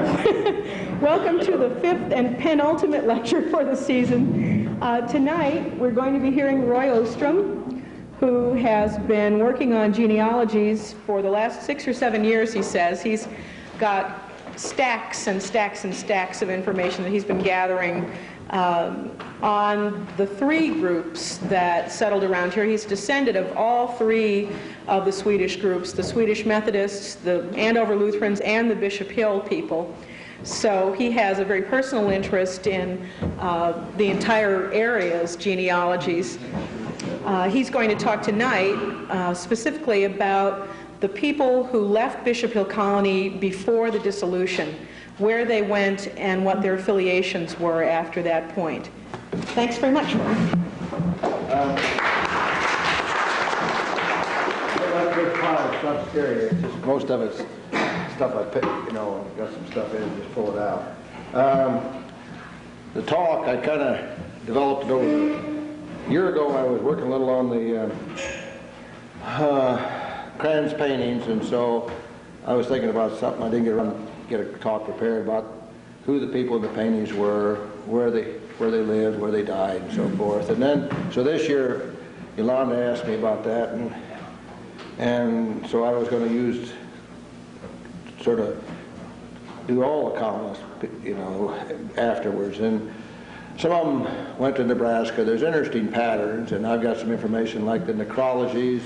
Welcome to the fifth and penultimate lecture for the season. Tonight we're going to be hearing Roy Ostrom, who has been working on genealogies for the last 6 or 7 years, he says. He's got stacks and stacks and stacks of information that he's been gathering on the three groups that settled around here. He's descended of all three of the Swedish groups, the Swedish Methodists, the Andover Lutherans, and the Bishop Hill people. So he has a very personal interest in the entire area's genealogies. He's going to talk tonight specifically about the people who left Bishop Hill Colony before the dissolution, where they went and what their affiliations were after that point. Thanks very much, Roy. That big pile of stuff's scary. It's just most of it's stuff I picked, got some stuff in and just pull it out. The talk, I kind of developed it over a year ago. I was working a little on the Cran's paintings, and so I was thinking about something. I didn't get a talk prepared about who the people in the paintings were, where they lived, where they died, and so forth. And then, so this year, Yolanda asked me about that, and so I was going to sort of do all the colonists, afterwards. And some of them went to Nebraska. There's interesting patterns, and I've got some information like the necrologies,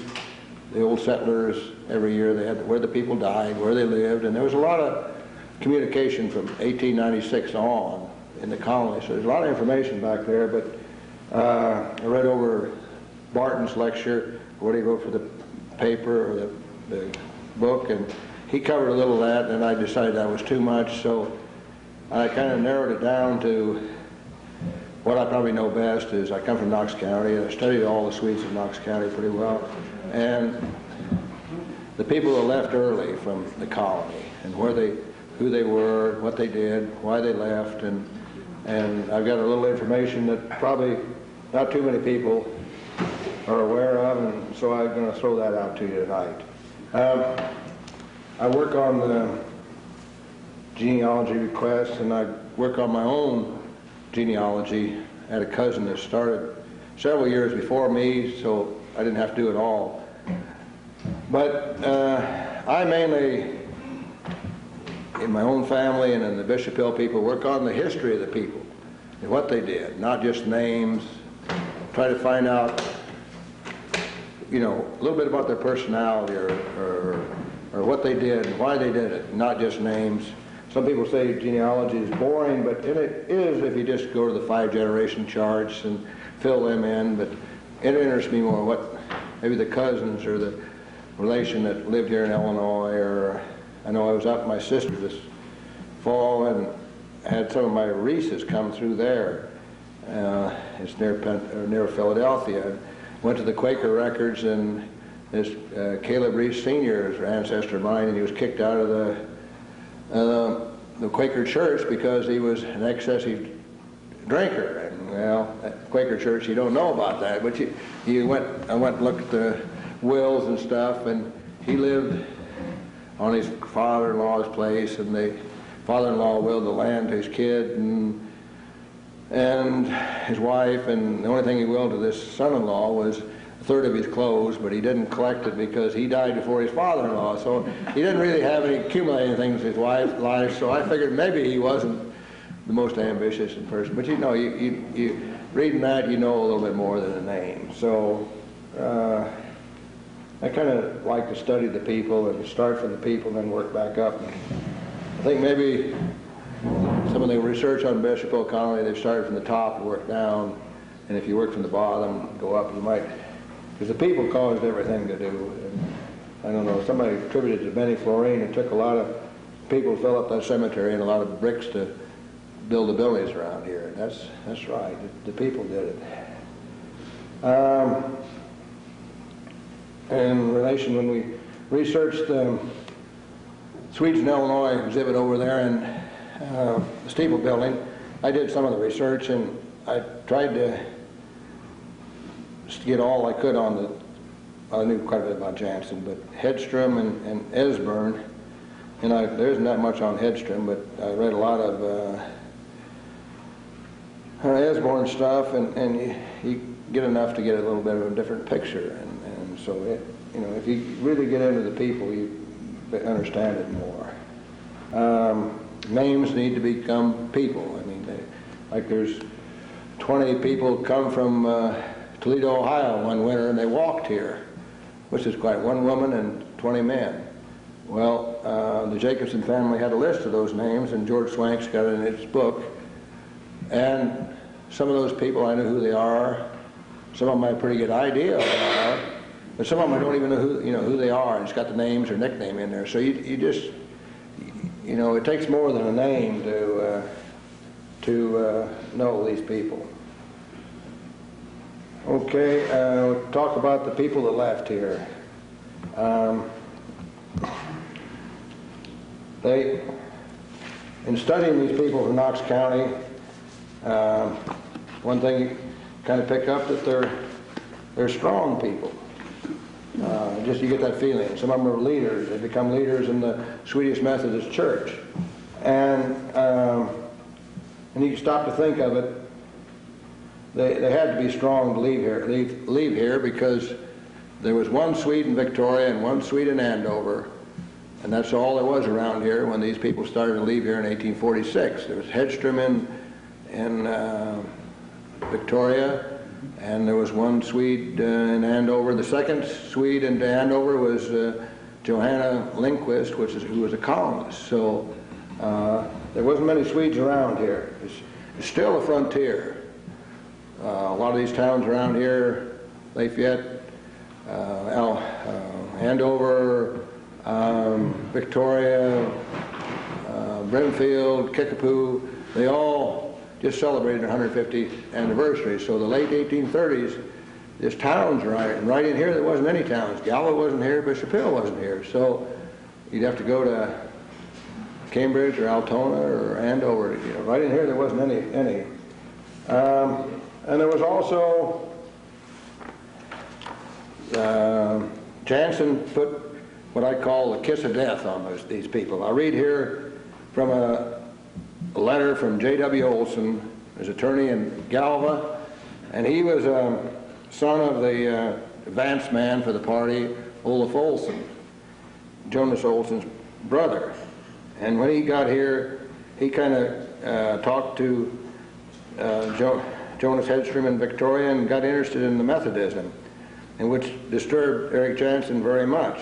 the old settlers. Every year they had where the people died, where they lived, and there was a lot of communication from 1896 on in the colony. So there's a lot of information back there, but I read over Barton's lecture, what he wrote for the paper or the book, and he covered a little of that, and I decided that was too much, so I kind of narrowed it down to what I probably know best. Is I come from Knox County, and I studied all the Swedes in Knox County pretty well, and the people who left early from the colony, and who they were, what they did, why they left, and I've got a little information that probably not too many people are aware of, and so I'm going to throw that out to you tonight. I work on the genealogy requests, and I work on my own genealogy. I had a cousin that started several years before me, so I didn't have to do it all. But I mainly, in my own family and in the Bishop Hill people, work on the history of the people and what they did, not just names. Try to find out, a little bit about their personality or what they did and why they did it, not just names. Some people say genealogy is boring, but it is if you just go to the 5-generation charts and fill them in. But it interests me more what maybe the cousins or the relation that lived here in Illinois, or I know I was up with my sister this fall and had some of my Reeses come through there. It's near Philadelphia. Went to the Quaker records, and this Caleb Reese Sr. is an ancestor of mine, and he was kicked out of the Quaker church because he was an excessive drinker. And well, at Quaker church you don't know about that, but I went and looked at the wills and stuff, and he lived on his father-in-law's place, and the father-in-law willed the land to his kid and his wife, and the only thing he willed to this son-in-law was a third of his clothes, but he didn't collect it because he died before his father-in-law, so he didn't really have any accumulating things in his life, so I figured maybe he wasn't the most ambitious in person. But you reading that, you know a little bit more than a name. So I kind of like to study the people and start from the people and then work back up. I think maybe some of the research on Bishop Hill Colony, they've started from the top and worked down, and if you work from the bottom, go up, you might, because the people caused everything to do. And I don't know, somebody attributed it to Benny Florine. It took a lot of people to fill up that cemetery and a lot of bricks to build the buildings around here. That's right, the people did it. In relation, when we researched the Swedes in Illinois exhibit over there in the Steeple building, I did some of the research, and I tried to get all I could on the, I knew quite a bit about Jansen, but Hedstrom and Esbern and there isn't that much on Hedstrom, but I read a lot of Esborn stuff, and you get enough to get a little bit of a different picture, and so if you really get into the people, you understand it more. Names need to become people. I mean, like there's 20 people come from Toledo, Ohio one winter, and they walked here, which is quite one woman and 20 men. Well, the Jacobson family had a list of those names, and George Swank's got it in his book. And some of those people, I know who they are. Some of them I have a pretty good idea of who they are, but some of them I don't even know who they are. And it's got the names or nickname in there. So you just, it takes more than a name to know these people. Okay, we'll talk about the people that left here. In studying these people from Knox County, one thing you kind of pick up that they're strong people. Just you get that feeling. Some of them are leaders. They become leaders in the Swedish Methodist Church, and you can stop to think of it. They had to be strong to leave here because there was one Swede in Victoria and one Swede in Andover, and that's all there was around here when these people started to leave here in 1846. There was Hedstrom in Victoria, and there was one Swede in Andover. The second Swede in Andover was Johanna Lindquist, who was a colonist. So there wasn't many Swedes around here. It's still a frontier. A lot of these towns around here, Lafayette, Andover, Victoria, Brimfield, Kickapoo, they all just celebrated their 150th anniversary. So the late 1830s, there's towns right in here. There wasn't any towns. Gallo wasn't here. Bishop Hill wasn't here. So you'd have to go to Cambridge or Altona or Andover. Right in here there wasn't any. And there was also Jansen put what I call the kiss of death on these people. I read here from a letter from J.W. Olson, his attorney in Galva, and he was a son of the advance man for the party, Olaf Olson, Jonas Olson's brother. And when he got here, he kind of talked to Jonas Hedstrom in Victoria and got interested in the Methodism, and which disturbed Eric Jansen very much.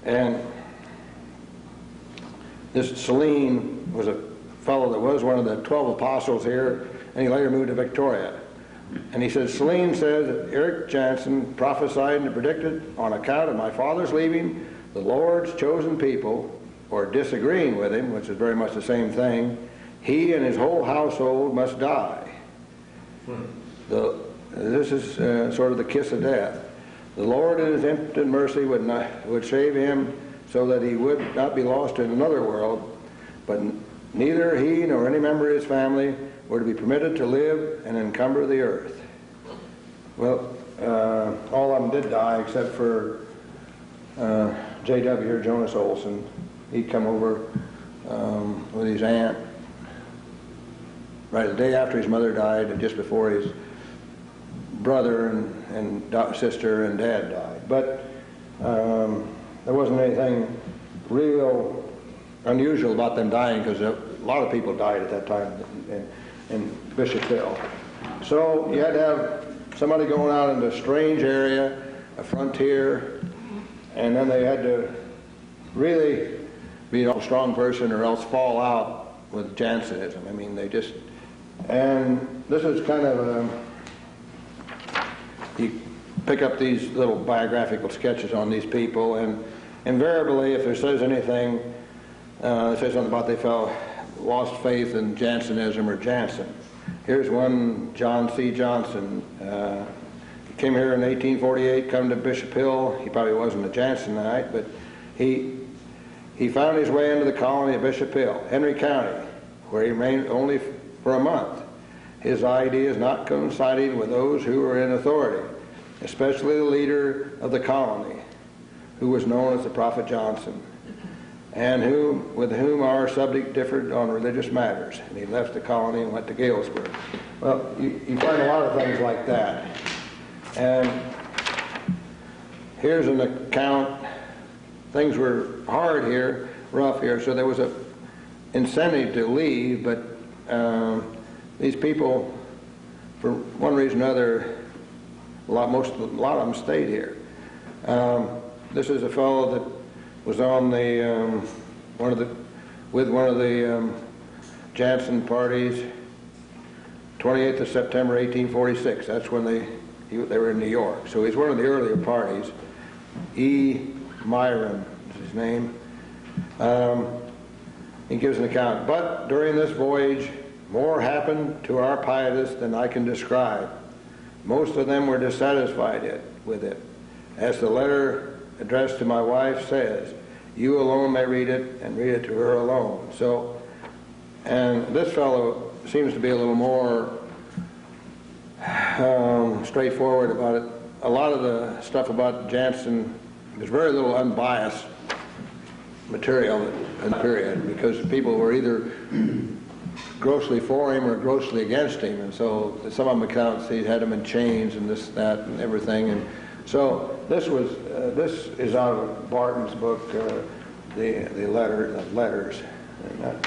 And this Celine was a fellow that was one of the 12 apostles here, and he later moved to Victoria. And he said, Celine says that Eric Jansen prophesied and predicted on account of my father's leaving the Lord's chosen people, or disagreeing with him, which is very much the same thing, he and his whole household must die. This is sort of the kiss of death. The Lord in his infinite mercy would save him so that he would not be lost in another world, but neither he nor any member of his family were to be permitted to live and encumber the earth. Well, all of them did die except for J.W. or Jonas Olson. He'd come over with his aunt right the day after his mother died and just before his brother and sister and dad died. But there wasn't anything real unusual about them dying, because a lot of people died at that time in Bishop Hill. So you had to have somebody going out into a strange area, a frontier, and then they had to really be a strong person or else fall out with Jansenism. I mean, and this is kind of you pick up these little biographical sketches on these people, and invariably, if there says anything, it says something about they lost faith in Jansenism or Jansen. Here's one, John C. Johnson. He came here in 1848, come to Bishop Hill. He probably wasn't a Jansenite, but he found his way into the colony of Bishop Hill, Henry County, where he remained only for a month. His ideas not coinciding with those who were in authority, especially the leader of the colony, who was known as the Prophet Johnson. and with whom our subject differed on religious matters. And he left the colony and went to Galesburg. Well, you find a lot of things like that. And here's an account. Things were hard here, rough here, so there was a incentive to leave, but these people, for one reason or another, a lot of them stayed here. This is a fellow that was on the one of the Jansen parties, 28th of September 1846. That's when they were in New York. So he's one of the earlier parties. E. Myron is his name. He gives an account. But during this voyage, more happened to our pietists than I can describe. Most of them were dissatisfied with it. As the letter addressed to my wife says, you alone may read it, and read it to her alone. So, and this fellow seems to be a little more straightforward about it. A lot of the stuff about Jansen, there's very little unbiased material in the period, because people were either grossly for him or grossly against him, and so some of them accounts he had him in chains and this, that, and everything. And so this is out of Barton's book, the letters. And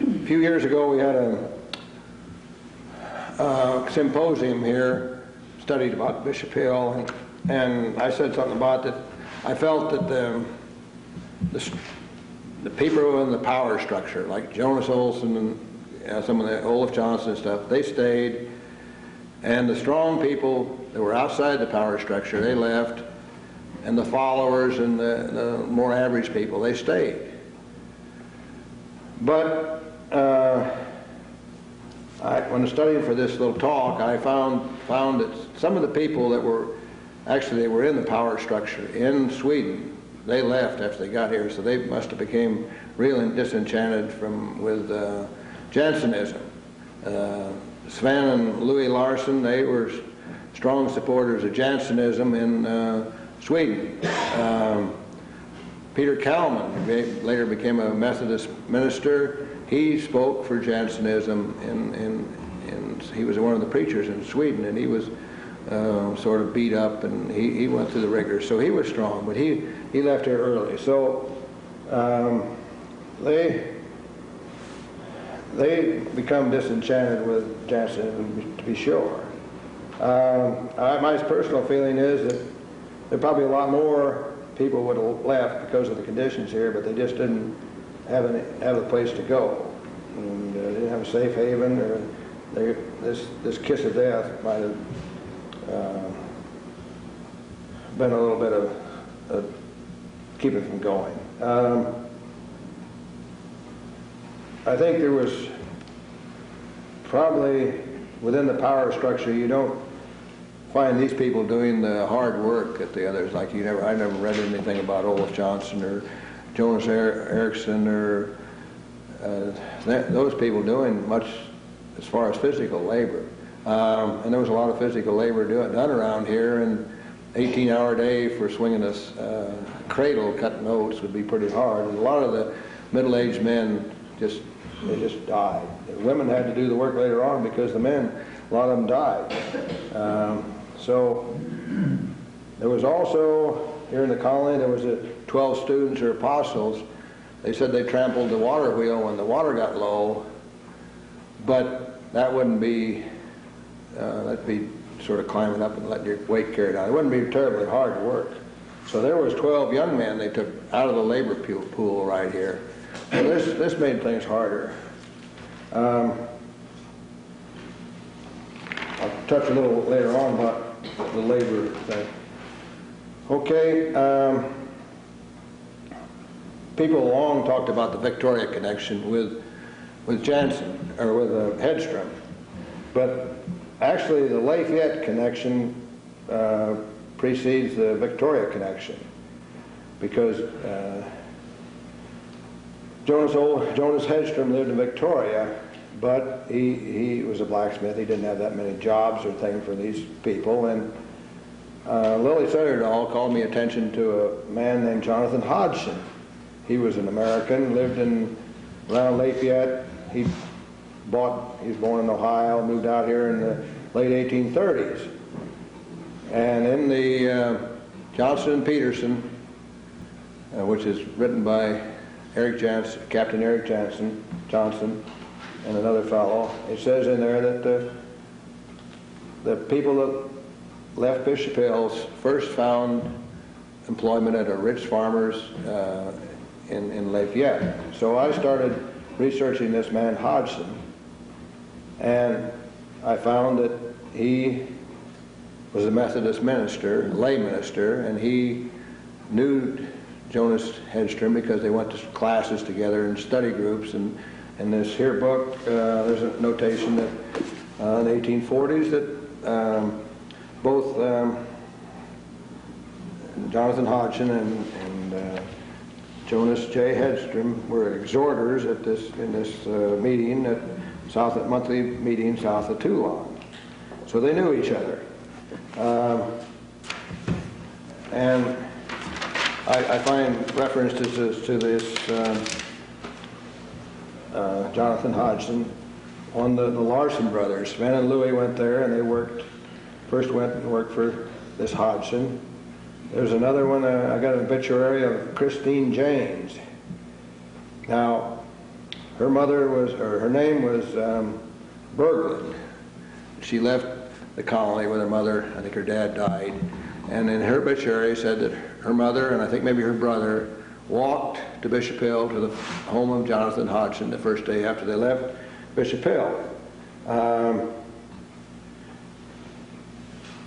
a few years ago, we had a symposium here, studied about Bishop Hill, and I said something about that. I felt that the people in the power structure, like Jonas Olson and some of the Olaf Johnson and stuff, they stayed, and the strong people that were outside the power structure, they left, and the followers and the more average people, they stayed. But when studying for this little talk, I found that some of the people that were actually, they were in the power structure in Sweden, they left after they got here, so they must have became really disenchanted with Jansenism. Sven and Louis Larson, they were strong supporters of Jansenism in Sweden. Peter Kalman later became a Methodist minister. He spoke for Jansenism, and he was one of the preachers in Sweden, and he was sort of beat up, and he went through the rigors, so he was strong, but he left here early. So they become disenchanted with Jansenism, to be sure. My personal feeling is that there probably a lot more people would have left because of the conditions here, but they just didn't have a place to go, and they didn't have a safe haven, or this kiss of death might have been a little bit of keep it from going. I think there was probably within the power structure, you don't find these people doing the hard work that the others, like I never read anything about Olaf Johnson or Jonas Eriksson or those people doing much as far as physical labor. And there was a lot of physical labor done around here, and 18-hour day for swinging a cradle cutting oats would be pretty hard. And a lot of the middle-aged men just died. The women had to do the work later on because the men, a lot of them died. So there was also, here in the colony, there was 12 students or apostles. They said they trampled the water wheel when the water got low, but that wouldn't be, that'd be sort of climbing up and letting your weight carry down. It wouldn't be terribly hard to work. So there was 12 young men they took out of the labor pool right here. So this made things harder. I'll touch a little later on about the labor thing. Okay, people long talked about the Victoria connection with Jansen, or with Hedstrom, but actually the Lafayette connection precedes the Victoria connection, because Jonas Hedstrom lived in Victoria, but he was a blacksmith. He didn't have that many jobs or things for these people, and Lily Sutterdahl called me attention to a man named Jonathan Hodgson. He was an American, lived around Lafayette. He was born in Ohio, moved out here in the late 1830s. And in the Johnson and Peterson, which is written by Captain Eric Johnson, and another fellow, it says in there that the people that left Bishop Hills first found employment at a rich farmer's in Lafayette. So I started researching this man Hodgson, and I found that he was a Methodist minister, lay minister, and he knew Jonas Hedstrom because they went to classes together in study groups. And in this here book, there's a notation that in the 1840s that both Jonathan Hodgson and Jonas J. Hedstrom were exhorters in this meeting monthly meeting south of Toulon. So they knew each other. And I find references to this Jonathan Hodgson on the Larson brothers. Sven and Louis went there, and they first went and worked for this Hodgson. There's another one, I got an obituary of Christine James. Now, her name was Berglund. She left the colony with her mother. I think her dad died. And in her obituary said that her mother, and I think maybe her brother, walked to Bishop Hill to the home of Jonathan Hodgson the first day after they left Bishop Hill.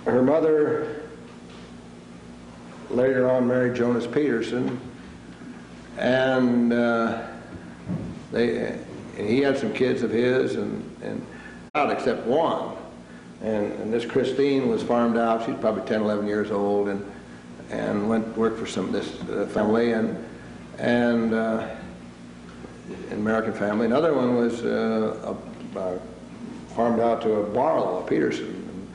Her mother later on married Jonas Peterson, and he had some kids of his, and not except one. And this Christine was farmed out. She's probably 10, 11 years old, and worked for this family, and an American family. Another one was farmed out to a Barlow, a Peterson. And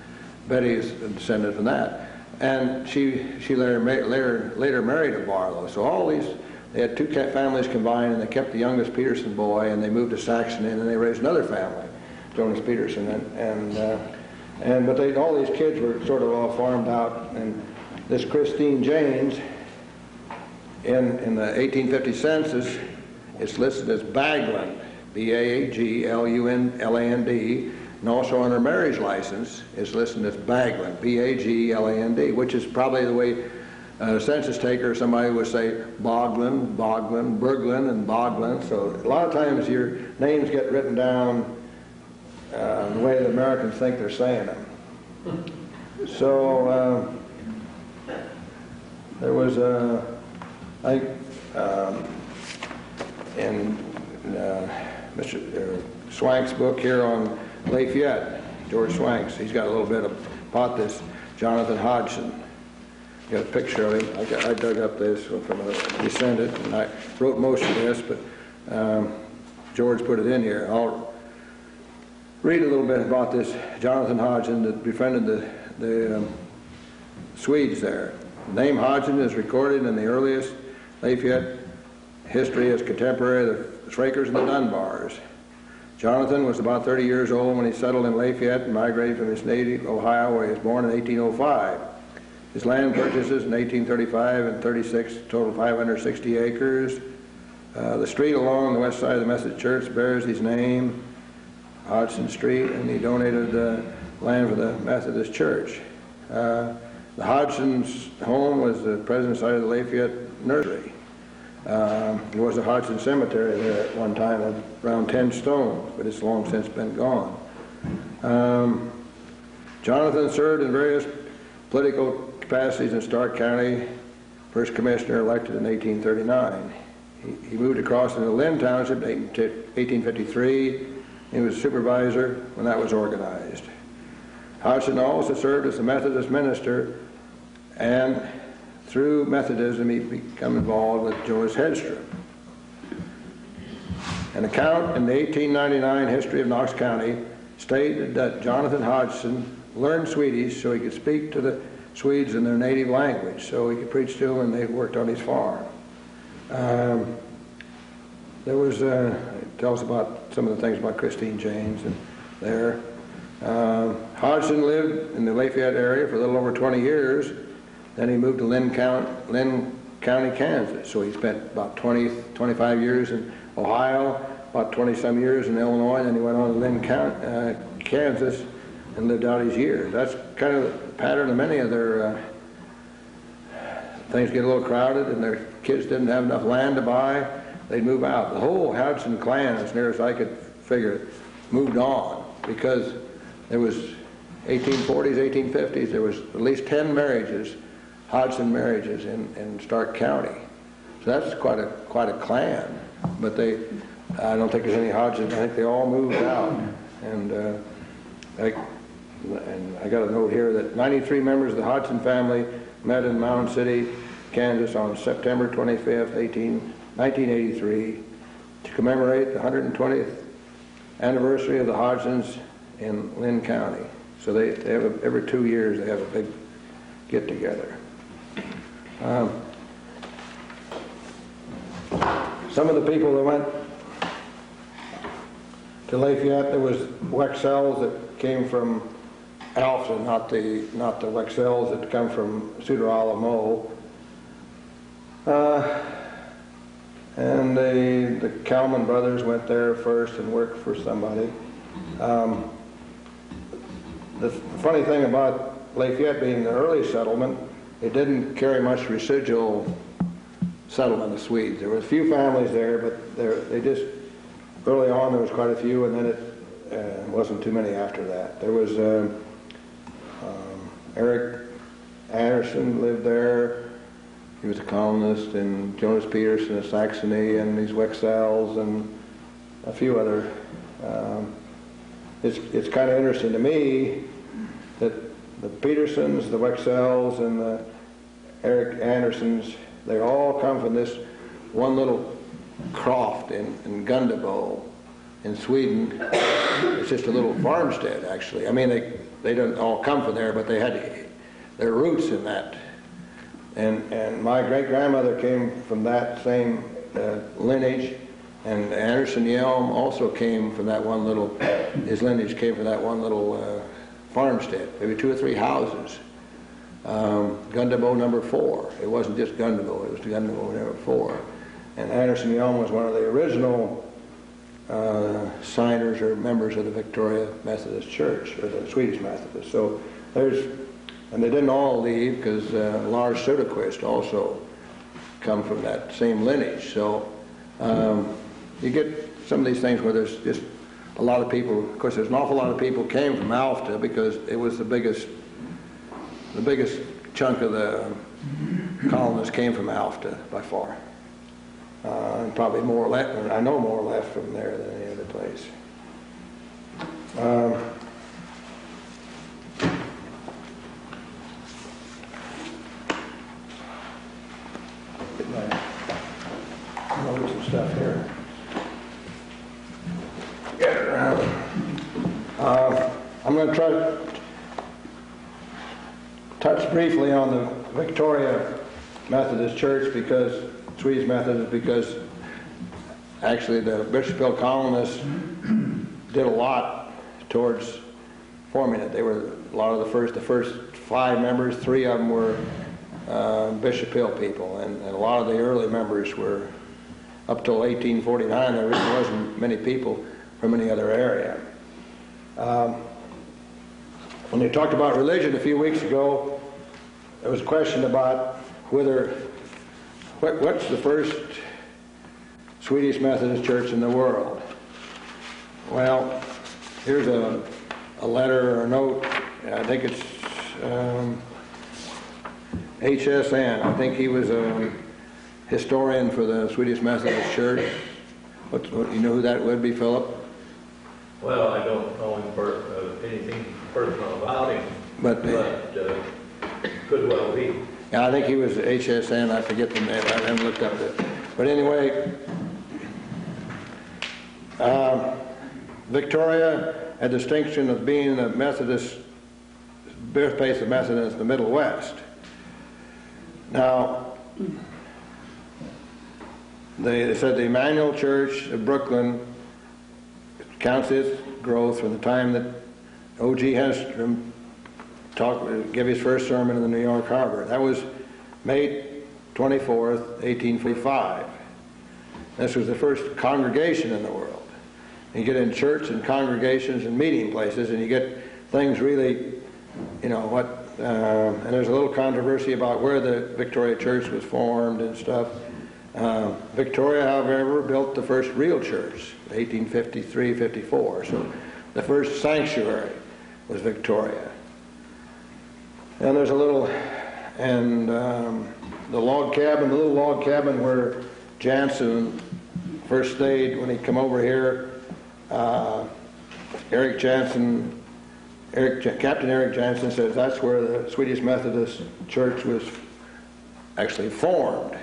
Betty's descended from that. And she later married a Barlow. So all these, they had two families combined, and they kept the youngest Peterson boy, and they moved to Saxony, and then they raised another family, Jonas Peterson, but all these kids were sort of all farmed out. And this Christine James, in the 1850 census, it's listed as Bagland, B-A-G-L-U-N-L-A-N-D, and also on her marriage license, it's listed as Bagland, B-A-G-L-A-N-D, which is probably the way a census taker or somebody would say Boglin, Berglund, and Boglin. So a lot of times your names get written down the way the Americans think they're saying them. So there was in Mr. Swank's book here on Lafayette, George Swank's, he's got a little bit about this Jonathan Hodgson. Got a picture of him. I dug up this from a descendant, and I wrote most of this, but George put it in here. I'll read a little bit about this Jonathan Hodgson that befriended the Swedes there. The name Hodgson is recorded in the earliest Lafayette history as contemporary of the Shrakers and the Dunbars. Jonathan was about 30 years old when he settled in Lafayette and migrated from his native Ohio, where he was born in 1805. His land purchases in 1835 and 36 totaled 560 acres. The street along the west side of the Methodist Church bears his name, Hodgson Street, and he donated land for the Methodist Church. The Hodgson's home was the present site of the Lafayette Nursery. There was a Hodgson cemetery there at one time of around 10 stones, but it's long since been gone. Jonathan served in various political capacities in Stark County, first commissioner elected in 1839. He moved across into Lynn Township in 1853. He was supervisor when that was organized. Hodgson also served as a Methodist minister, and through Methodism he became involved with Jonas Hedstrom. An account in the 1899 History of Knox County stated that Jonathan Hodgson learned Swedish so he could speak to the Swedes in their native language, so he could preach to them, and they worked on his farm. There was, it tells about some of the things about Christine James and there. Hodgson lived in the Lafayette area for a little over 20 years. Then he moved to Lynn County, Kansas. So he spent about 25 years in Ohio, about 20-some years in Illinois, and then he went on to Lynn County, Kansas, and lived out his years. That's kind of the pattern of many of their things get a little crowded, and their kids didn't have enough land to buy. They'd move out. The whole Hodgson clan, as near as I could figure, moved on because there was 1840s, 1850s, there was at least 10 marriages, Hodgson marriages in Stark County. So that's quite a clan. But I don't think there's any Hodgson. I think they all moved out. And I got a note here that 93 members of the Hodgson family met in Mound City, Kansas on September 25th, 1983 to commemorate the 120th anniversary of the Hodgsons in Lynn County. So they have every 2 years they have a big get-together. Some of the people that went to Lafayette, there was Wexells that came from Alpha, not the Wexells that come from Cedar Olive Mole. And the Kalman brothers went there first and worked for somebody. The funny thing about Lafayette being the early settlement, it didn't carry much residual settlement of Swedes. There were a few families there, but they just, early on there was quite a few, and then it wasn't too many after that. There was Eric Anderson lived there. He was a colonist, and Jonas Peterson of Saxony, and these Wexells, and a few other. It's kind of interesting to me that the Petersons, the Wexells, and the Eric Andersons, they all come from this one little croft in Gundebo in Sweden. It's just a little farmstead, actually. I mean, they don't all come from there, but they had their roots in that. And my great-grandmother came from that same lineage, and Anderson Yelm also came from that one little, his lineage came from that one little farmstead, maybe 2 or 3 houses. Gundebo number 4. It wasn't just Gundebo, it was Gundebo number 4. And Anderson Yelm was one of the original signers or members of the Victoria Methodist Church, or the Swedish Methodist. So and they didn't all leave, because Lars Söderqvist also come from that same lineage. So you get some of these things where there's just a lot of people. Of course, there's an awful lot of people came from Alfta because it was the biggest chunk of the colonists came from Alfta by far. And probably more left. I know more left from there than any other place. Notes and stuff here. Get it around. I'm going to try to touch briefly on the Victoria Methodist Church, because Swedish Methodist, because actually the Bishop Hill colonists did a lot towards forming it. They were a lot of the first 5 members. 3 of them were Bishop Hill people, and a lot of the early members were, up till 1849, there really wasn't many people from any other area. When they talked about religion a few weeks ago, there was a question about what's the first Swedish Methodist church in the world? Well, here's a letter or a note. I think it's HSN. I think he was a historian for the Swedish Methodist Church. You know who that would be, Philip? Well, I don't know anything personal about him, but could well be. Yeah, I think he was HSN. I forget the name. I haven't looked up it. But anyway, Victoria had the distinction of being a Methodist birthplace of Methodists in the Middle West. Now, they said the Emmanuel Church of Brooklyn counts its growth from the time that O.G. Henstrom gave his first sermon in the New York Harbor. That was May 24th, 1845. This was the first congregation in the world. You get in church and congregations and meeting places, and you get things really, you know, and there's a little controversy about where the Victoria Church was formed and stuff. Victoria, however, built the first real church, 1853-54. So the first sanctuary was Victoria. And there's a little, and the little log cabin where Jansen first stayed when he come over here, Captain Eric Jansen says that's where the Swedish Methodist Church was actually formed.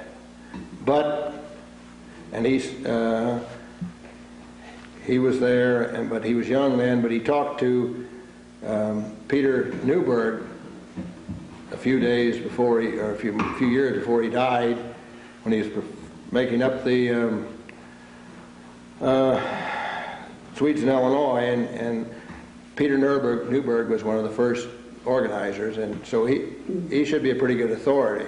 And he was there, but he was young then, but he talked to Peter Newberg a few days before a few years before he died, when he was making up the Swedes in Illinois, and Peter Newberg was one of the first organizers, and so he should be a pretty good authority.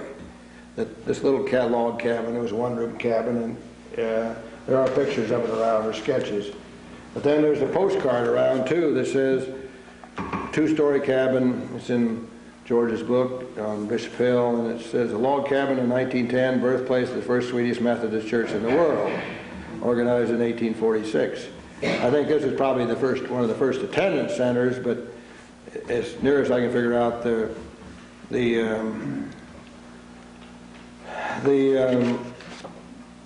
That this little log cabin, it was a one-room cabin, and there are pictures of it around, or sketches. But then there's a postcard around too that says two-story cabin. It's in George's book on Bishop Hill, and it says a log cabin in 1910, birthplace of the first Swedish Methodist church in the world, organized in 1846. I think this is probably one of the first attendance centers, but as near as I can figure out, the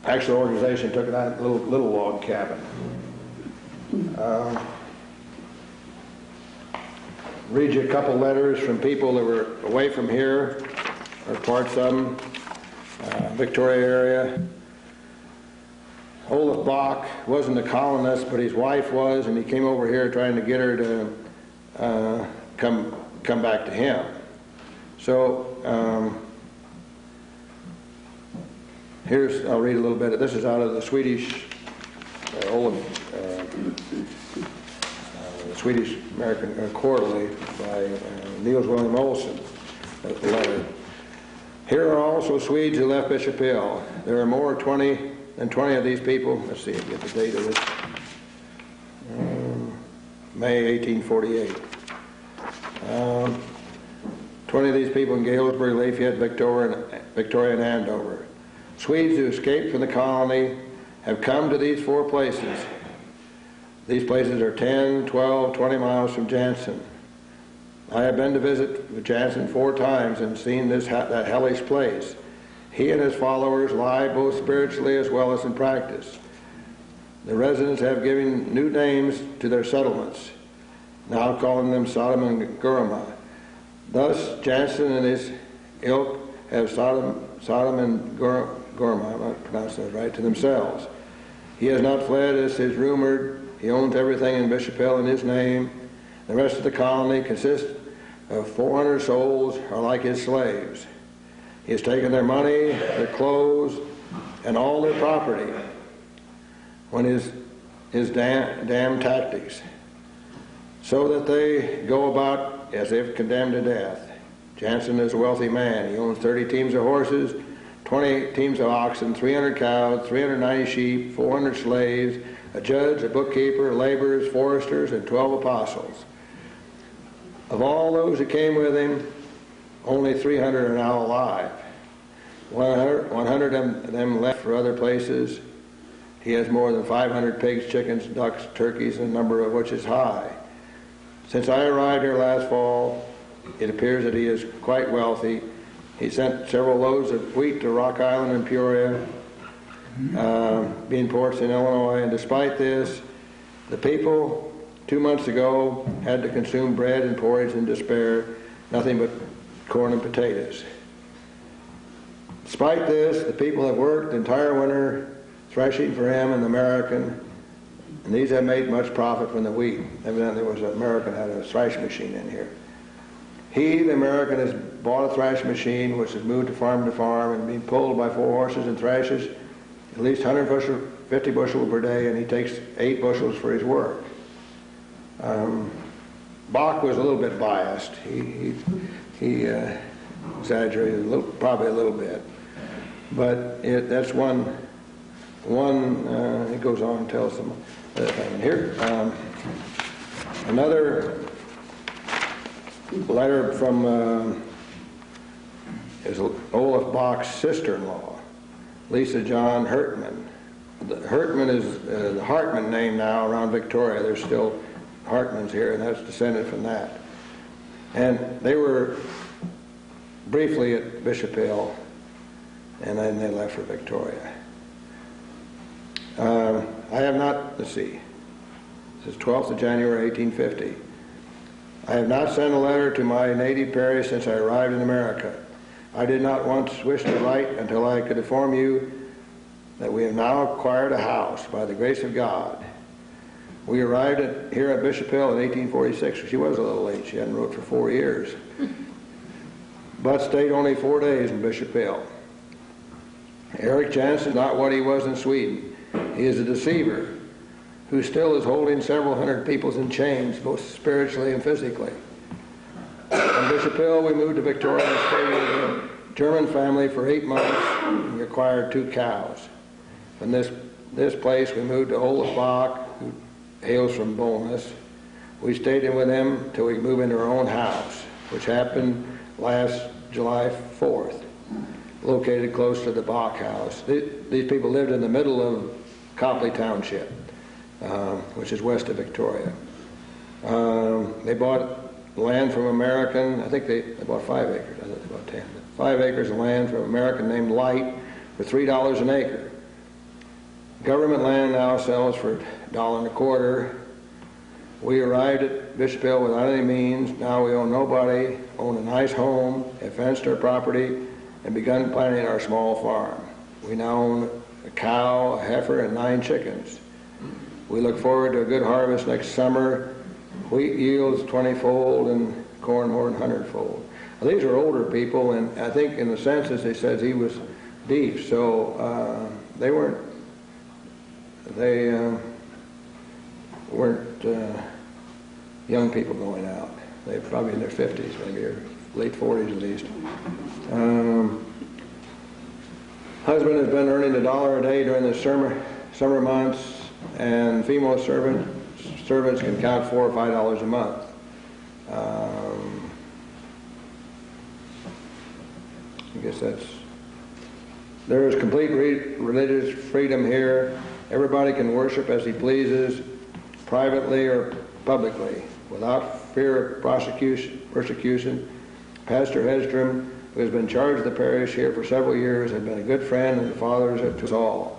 actual organization took it out in a little log cabin. Read you a couple letters from people that were away from here, or parts of them, Victoria area. Olaf Bach wasn't a colonist, but his wife was, and he came over here trying to get her to come back to him. So I'll read a little bit. This is out of the Swedish Swedish American Quarterly by Niels William Olsson. That's the letter. Here are also Swedes who left Bishop Hill. There are more than 20 of these people. Let's see, get the date of this. May 1848. 20 of these people in Galesburg, Lafayette, Victoria, and Andover. Swedes who escaped from the colony have come to these four places. These places are 10, 12, 20 miles from Jansen. I have been to visit Jansen 4 times and seen that hellish place. He and his followers lie both spiritually as well as in practice. The residents have given new names to their settlements, now calling them Sodom and Gomorrah. Thus Jansen and his ilk have Sodom and Gomorrah, I'm not pronouncing that right, to themselves. He has not fled as is rumored. He owns everything in Bishop Hill in his name. The rest of the colony consists of 400 souls are like his slaves. He has taken their money, their clothes, and all their property. When his damn tactics, so that they go about as if condemned to death. Jansen is a wealthy man. He owns 30 teams of horses, 20 teams of oxen, 300 cows, 390 sheep, 400 slaves, a judge, a bookkeeper, laborers, foresters, and 12 apostles. Of all those who came with him, only 300 are now alive. 100 of them left for other places. He has more than 500 pigs, chickens, ducks, turkeys, a number of which is high. Since I arrived here last fall, it appears that he is quite wealthy. He sent several loads of wheat to Rock Island and Peoria, being ports in Illinois, and despite this, the people 2 months ago had to consume bread and porridge in despair, nothing but corn and potatoes. Despite this, the people have worked the entire winter threshing for him and the American, and these have made much profit from the wheat. Evidently, American had a thresh machine in here. He, the American, has bought a thrashing machine which is moved to farm and being pulled by 4 horses and thrashes at least 150 bushels per day, and he takes 8 bushels for his work. Bach was a little bit biased. He exaggerated a little, probably a little bit, but that's one. It goes on and tells them other thing. Here, another letter from is Olaf Bach's sister-in-law, Lisa John Hertman. Hertman is the Hartman name now around Victoria. There's still Hartmans here, and that's descended from that. And they were briefly at Bishop Hill, and then they left for Victoria. I have not, let's see, this is 12th of January 1850. I have not sent a letter to my native parish since I arrived in America. I did not once wish to write until I could inform you that we have now acquired a house by the grace of God. We arrived here at Bishop Hill in 1846. She was a little late. She hadn't wrote for 4 years, but stayed only 4 days in Bishop Hill. Eric Jansen is not what he was in Sweden. He is a deceiver who still is holding several hundred people in chains, both spiritually and physically. From Bishop Hill, we moved to Victoria and stayed with a German family for 8 months. We acquired 2 cows. From this place, we moved to Olaf Bach, who hails from Bowness. We stayed in with him till we moved into our own house, which happened last July 4th, located close to the Bach house. These people lived in the middle of Copley Township, which is west of Victoria. They bought land from American, I think they bought 5 acres, I think they bought 10. 5 acres of land from an American named Light for $3 an acre. Government land now sells for $1.25. We arrived at Bishop Hill without any means. Now we own nobody, own a nice home, have fenced our property, and begun planting our small farm. We now own a cow, a heifer, and 9 chickens. We look forward to a good harvest next summer. Wheat yields 20-fold and corn more than 100-fold. Now, these are older people, and I think in the census they said he was deaf, so they weren't young people going out. They're probably in their 50s, maybe, or late 40s at least. Husband has been earning $1 a day during the summer months, and female servants can count $4 or $5 a month. I guess there is complete religious freedom here. Everybody can worship as he pleases, privately or publicly, without fear of persecution. Pastor Hedstrom, who has been charged of the parish here for several years, has been a good friend and a father to us all.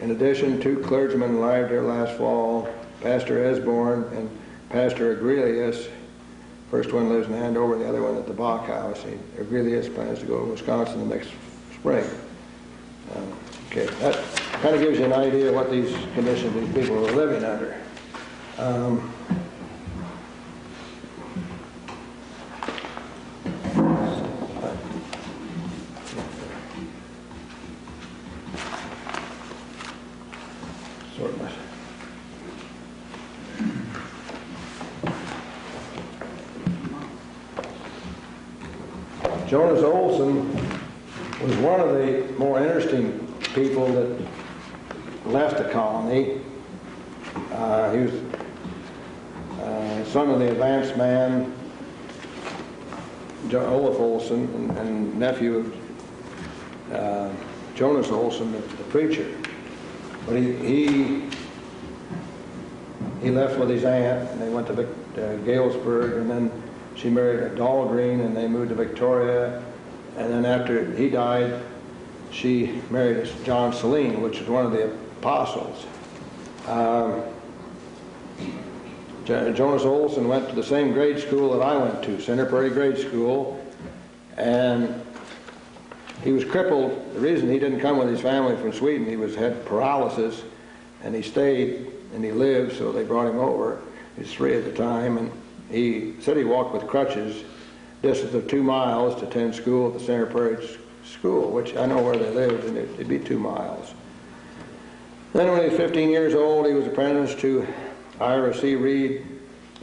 In addition, 2 clergymen arrived here last fall, Pastor Esborn and Pastor Agrelius. First one lives in Andover, and the other one at the Bach house. Agrelius plans to go to Wisconsin the next spring. Okay, that kind of gives you an idea of what these conditions these people are living under. Jonas Olson was one of the more interesting people that left the colony. He was son of the advanced man, Olaf Olson, and nephew of Jonas Olson, the preacher. But he left with his aunt, and they went to Galesburg, and then she married a Dahlgren, and they moved to Victoria. And then after he died, she married John Celine, which is one of the apostles. Jonas Olson went to the same grade school that I went to, Center Prairie Grade School, and he was crippled. The reason he didn't come with his family from Sweden, he had paralysis, and he stayed and he lived, so they brought him over. He was 3 at the time, and he said he walked with crutches, distance of 2 miles to attend school at the Center Prairie School, which I know where they lived, and it'd be 2 miles. Then when he was 15 years old, he was apprenticed to Ira C. Reed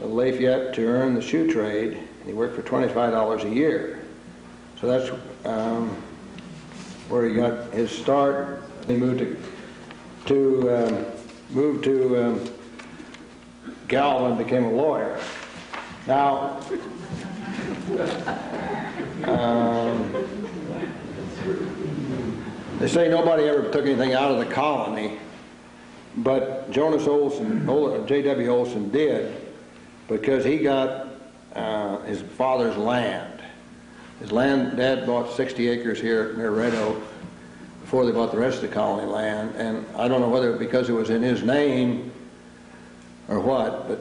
of Lafayette to earn the shoe trade, and he worked for $25 a year. So that's where he got his start. He moved to Galvin, became a lawyer. Now, they say nobody ever took anything out of the colony, but Jonas Olson, J.W. Olson did, because he got his father's land. His land, Dad bought 60 acres here near Red Oak before they bought the rest of the colony land, and I don't know whether because it was in his name or what, but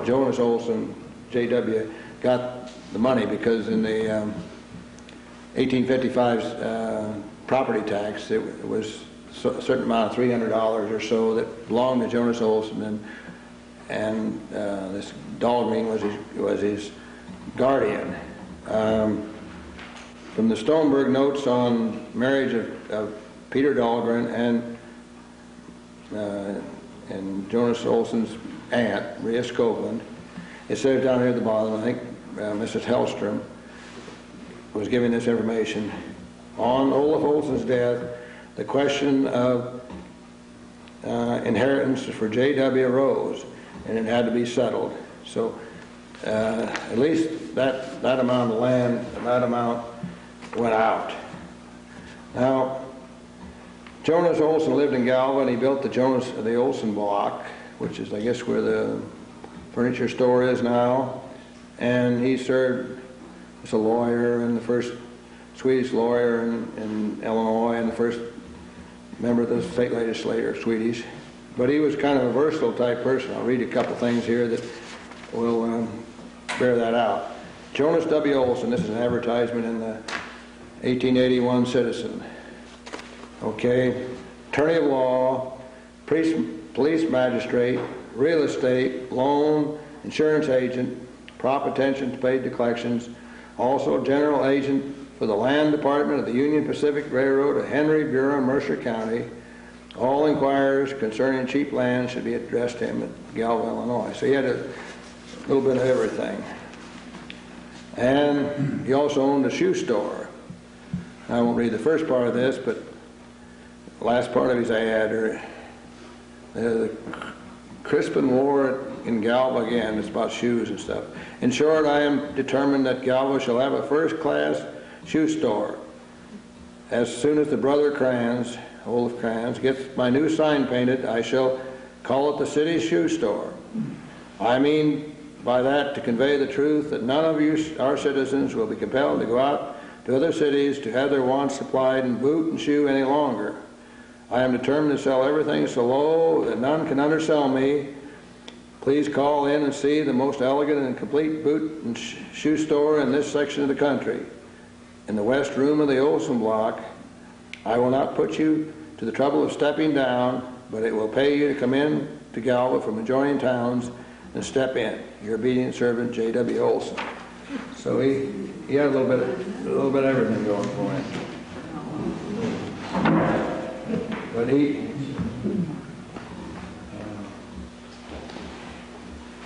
Jonas Olson, J.W., got the money because in the 1855 property tax, it was a certain amount of $300 or so that belonged to Jonas Olson, and this Dahlgren was his guardian. From the Stoneberg notes on marriage of Peter Dahlgren and Jonas Olson's aunt, Maria Scoveland, it says down here at the bottom, I think Mrs. Hellstrom was giving this information. On Olaf Olson's death, the question of inheritance for J.W. arose, and it had to be settled. So at least that amount of land, that amount went out. Now, Jonas Olson lived in Galvin. He built the Olson block, which is, I guess, where the furniture store is now. And he served as a lawyer, and the first Swedish lawyer in Illinois, and the first member of the state legislature, Swedish. But he was kind of a versatile type person. I'll read a couple things here that will bear that out. Jonas W. Olson, this is an advertisement in the 1881 Citizen. Okay, attorney of law, police magistrate, real estate, loan, insurance agent, prop attention paid to collections, also general agent for the land department of the Union Pacific Railroad of Henry, Bureau, Mercer County. All inquiries concerning cheap land should be addressed to him at Galvin, Illinois. So he had a little bit of everything. And he also owned a shoe store. I won't read the first part of this, but the last part of his ad, the Crispin War in Galva again, it's about shoes and stuff. In short, I am determined that Galva shall have a first-class shoe store. As soon as the brother Kranz, Olaf Kranz, gets my new sign painted, I shall call it the city's shoe store. I mean by that to convey the truth that none of you, our citizens, will be compelled to go out to other cities to have their wants supplied in boot and shoe any longer. I am determined to sell everything so low that none can undersell me. Please call in and see the most elegant and complete boot and shoe store in this section of the country. In the west room of the Olson block, I will not put you to the trouble of stepping down, but it will pay you to come in to Galva from adjoining towns and step in. Your obedient servant, J.W. Olson. So he had a little bit of everything going for him. But he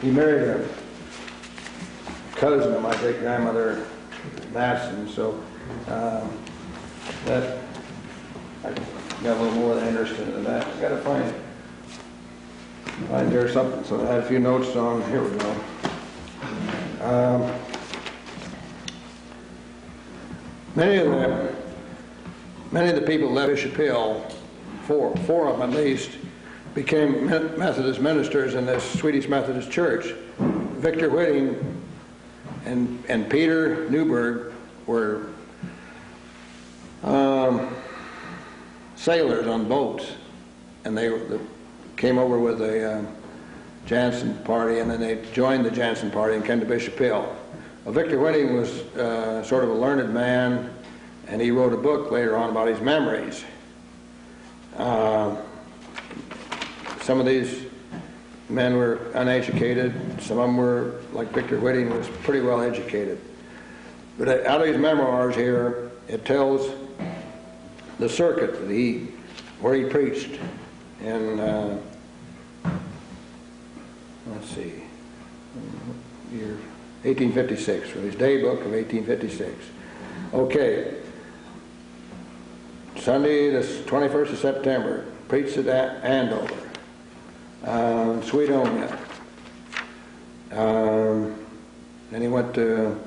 married a cousin of my great grandmother, Madison. So that I got a little more interested in that. I got to find there something. So I had a few notes on. Here we go. Many of the people that left Bishop Hill, four of them at least, became Methodist ministers in this Swedish Methodist church. Victor Whitting and Peter Newberg were sailors on boats, and they came over with the Jansen party, and then they joined the Jansen party and came to Bishop Hill. Well, Victor Whitting was sort of a learned man, and he wrote a book later on about his memories. Some of these men were uneducated. Some of them were, like Victor Whitting, was pretty well educated. But out of his memoirs here, it tells the circuit that where he preached in, let's see, year 1856, from his day book of 1856. Okay. Sunday, the 21st of September, preached at Andover, Sweetonia. Then he went to,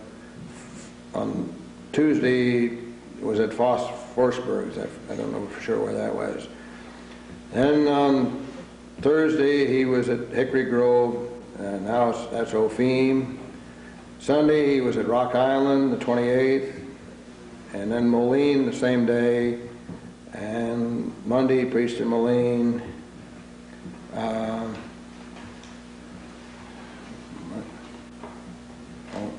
on Tuesday, was at Forsberg's. I don't know for sure where that was. Then on Thursday, he was at Hickory Grove, and now that's Opheme. Sunday, he was at Rock Island, the 28th, and then Moline the same day. And Monday, he preached in Moline.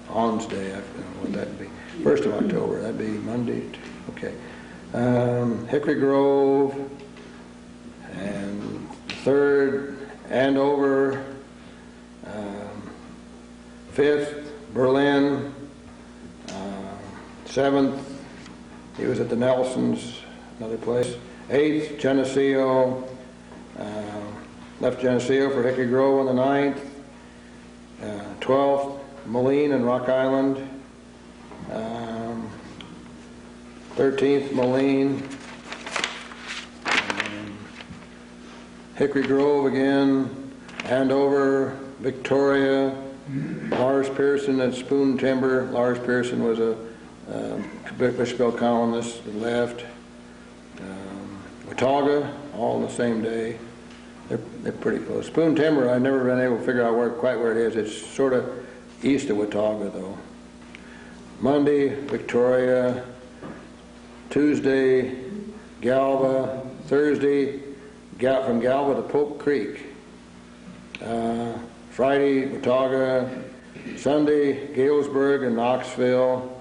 On's Day, I don't know what that'd be. 1st of October, that'd be Monday. Okay. Hickory Grove, and 3rd, Andover, 5th, Berlin, 7th, he was at the Nelsons, another place. 8th, Geneseo, left Geneseo for Hickory Grove on the 9th. 12th, Moline and Rock Island. 13th, Moline. Hickory Grove again, Andover, Victoria, Lars Pearson at Spoon Timber. Lars Pearson was a Bishopville columnist that left. Watauga, all the same day. They're pretty close. Spoon Timber, I've never been able to figure out quite where it is. It's sort of east of Watauga, though. Monday, Victoria. Tuesday, Galva. Thursday, from Galva to Pope Creek. Friday, Watauga. Sunday, Galesburg and Knoxville.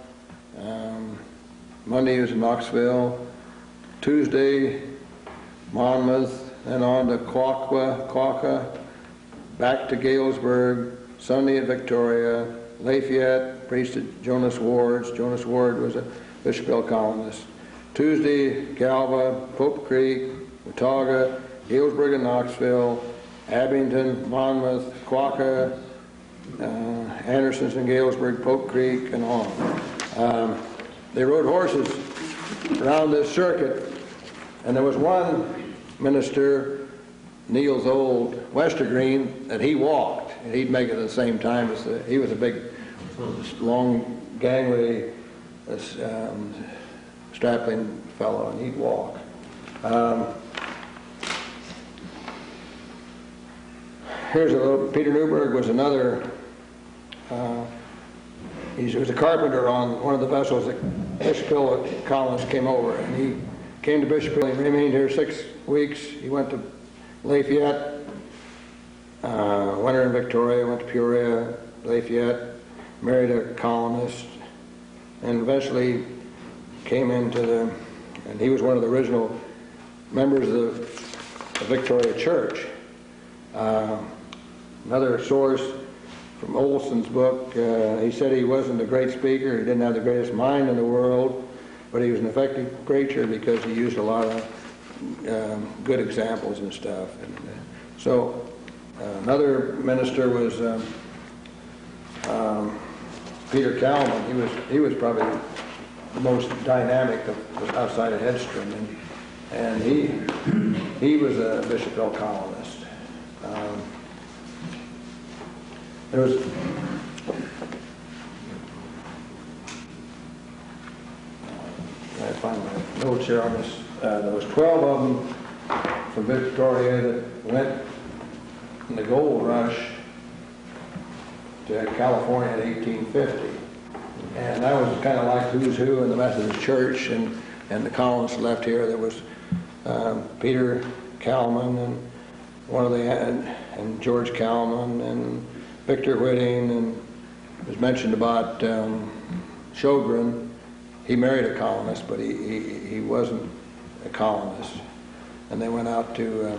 Monday was in Knoxville. Tuesday, Monmouth. Then on to Quokka, back to Galesburg. Sunday at Victoria. Lafayette, preached at Jonas Ward's. Jonas Ward was a Bishopville columnist. Tuesday, Galva, Pope Creek, Watauga, Galesburg and Knoxville, Abington, Monmouth, Quokka, Anderson's in Galesburg, Pope Creek, and on. They rode horses around this circuit, and there was one minister, Niels Old Westergreen, that he walked, and he'd make it at the same time as he was a big, long, gangly, strapping fellow, and he'd walk. Here's a little, Peter Newberg was another, he was a carpenter on one of the vessels that Bishopville colonists came over, and he came to Bishopville. He remained here 6 weeks. He went to Lafayette, winter in Victoria, went to Peoria, Lafayette, married a colonist, and eventually came into and he was one of the original members of the Victoria Church. Another source from Olson's book, he said he wasn't a great speaker, he didn't have the greatest mind in the world, but he was an effective preacher because he used a lot of good examples and stuff. And so another minister was Peter Kalman. He was probably the most dynamic outside of Hedstrom, and he was a Bishopville colonist. There was I find my notes here on this. There was 12 of them from Victoria that went in the gold rush to California in 1850. And that was kind of like who's who in the Methodist Church, and the colonists left here. There was Peter Kalman and and George Kalman and Victor Whitting, and it was mentioned about Sjogren. He married a colonist, but he wasn't a colonist. And they went out to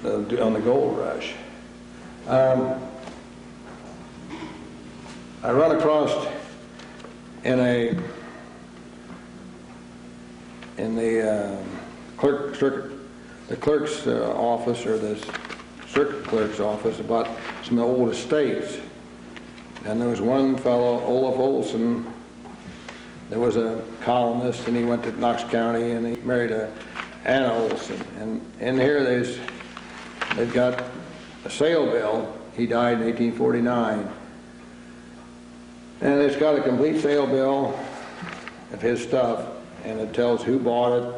on the gold rush. I run across in the clerk's office, or the circuit clerk's office, about some old estates. And there was one fellow, Olaf Olson, that was a colonist, and he went to Knox County, and he married Anna Olson. And in here they've got a sale bill. He died in 1849. And it's got a complete sale bill of his stuff, and it tells who bought it